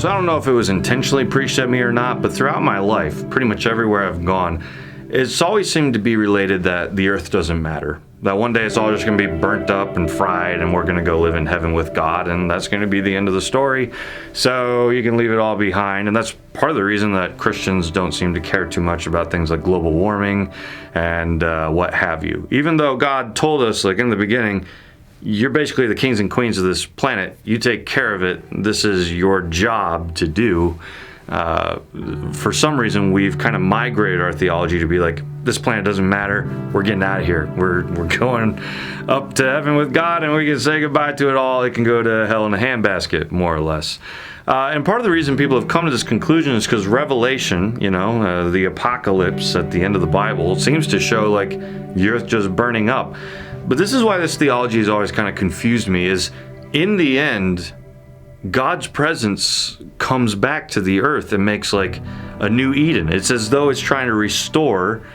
So I don't know if it was intentionally preached at me or not, but throughout my life, pretty much everywhere I've gone, it's always seemed to be related that the earth doesn't matter. That one day it's all just going to be burnt up and fried and we're going to go live in heaven with God, and that's going to be the end of the story. So you can leave it all behind. And that's part of the reason that Christians don't seem to care too much about things like global warming and what have you. Even though God told us, like in the beginning, you're basically the kings and queens of this planet. You take care of it. This is your job to do. For some reason, we've kind of migrated our theology to be like, this planet doesn't matter. We're getting out of here. We're going up to heaven with God, and we can say goodbye to it all. It can go to hell in a handbasket, more or less. And part of the reason people have come to this conclusion is because Revelation, the apocalypse at the end of the Bible, seems to show like the earth just burning up. But this is why this theology has always kind of confused me, is in the end, God's presence comes back to the earth and makes like a new Eden. It's as though it's trying to restore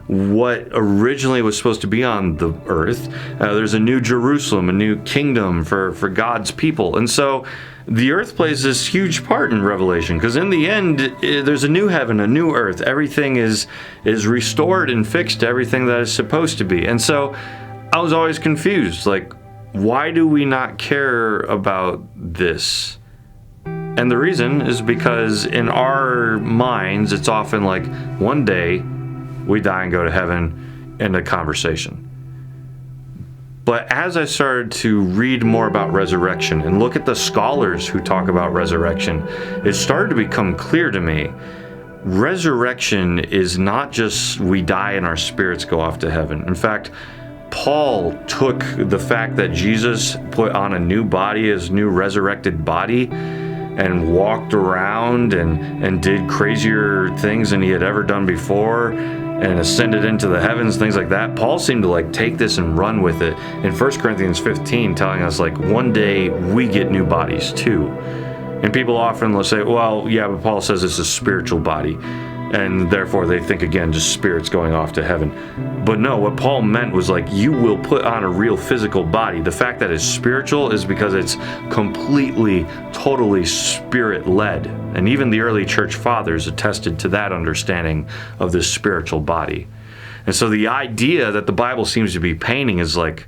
what originally was supposed to be on the earth. There's a new Jerusalem, a new kingdom for God's people. And so the earth plays this huge part in Revelation, because in the end, there's a new heaven, a new earth. Everything is restored and fixed to everything that is supposed to be. And so I was always confused, like, why do we not care about this? And the reason is because in our minds, it's often like one day we die and go to heaven, end of conversation. But as I started to read more about resurrection and look at the scholars who talk about resurrection, it started to become clear to me, resurrection is not just we die and our spirits go off to heaven. In fact, Paul took the fact that Jesus put on a new body, his new resurrected body, and walked around and did crazier things than he had ever done before, and ascended into the heavens, things like that. Paul seemed to like take this and run with it in 1 Corinthians 15, telling us like one day we get new bodies too. And people often will say, well, yeah, but Paul says it's a spiritual body, and therefore they think, again, just spirits going off to heaven. But no, what Paul meant was like, you will put on a real physical body. The fact that it's spiritual is because it's completely, totally spirit-led. And even the early church fathers attested to that understanding of this spiritual body. And so the idea that the Bible seems to be painting is like,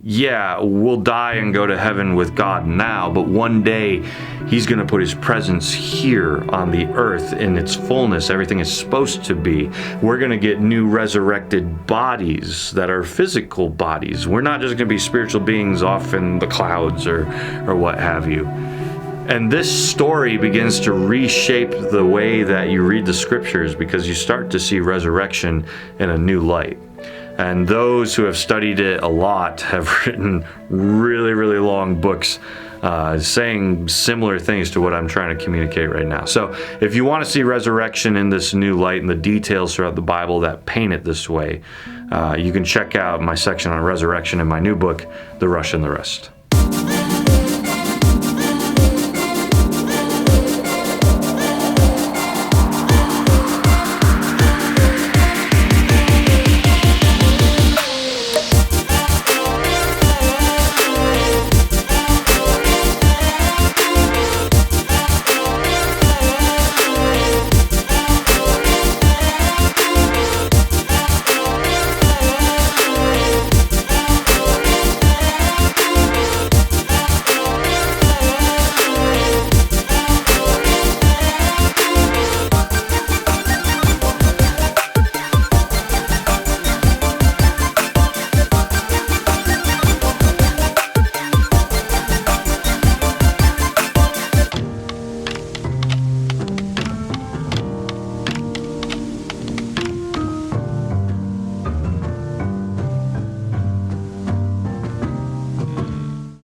yeah, we'll die and go to heaven with God now, but one day he's going to put his presence here on the earth in its fullness. Everything is supposed to be. We're going to get new resurrected bodies that are physical bodies. We're not just going to be spiritual beings off in the clouds or what have you. And this story begins to reshape the way that you read the scriptures, because you start to see resurrection in a new light. And those who have studied it a lot have written really, really long books saying similar things to what I'm trying to communicate right now. So if you want to see resurrection in this new light and the details throughout the Bible that paint it this way, you can check out my section on resurrection in my new book, The Rush and the Rest.